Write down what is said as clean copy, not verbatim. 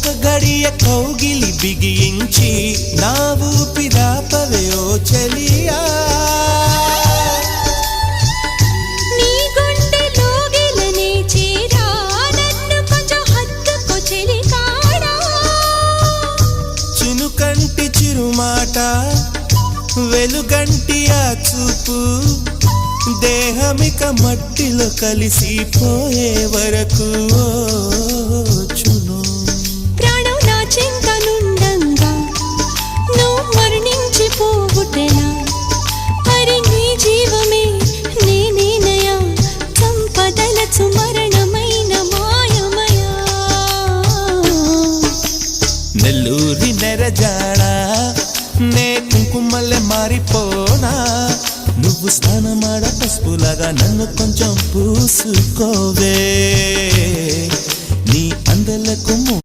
ఒక గడియ కౌగిలి బిగించి నా ఊపిరాపవే ఓ చెలియా చినుకంటి చిరుమాట వెలుగంటి ఆ చూపు దేహమిక మట్టిలో కలిసిపోయే వరకు చును ప్రాణం నా చింతనుండంగా నువ్వు మరణించి పోవుటెలా మరి నీ జీవమే నేనేనయా సంపదలచు మరణమైన మాయమయా నెల్లూరి నెరజాడా నే కుంకుమల్లె మారిపోనా నువ్వు స్నానమాడ పసుపులాగా నన్ను కొంచెం పూసుకోవే నీ అందలకు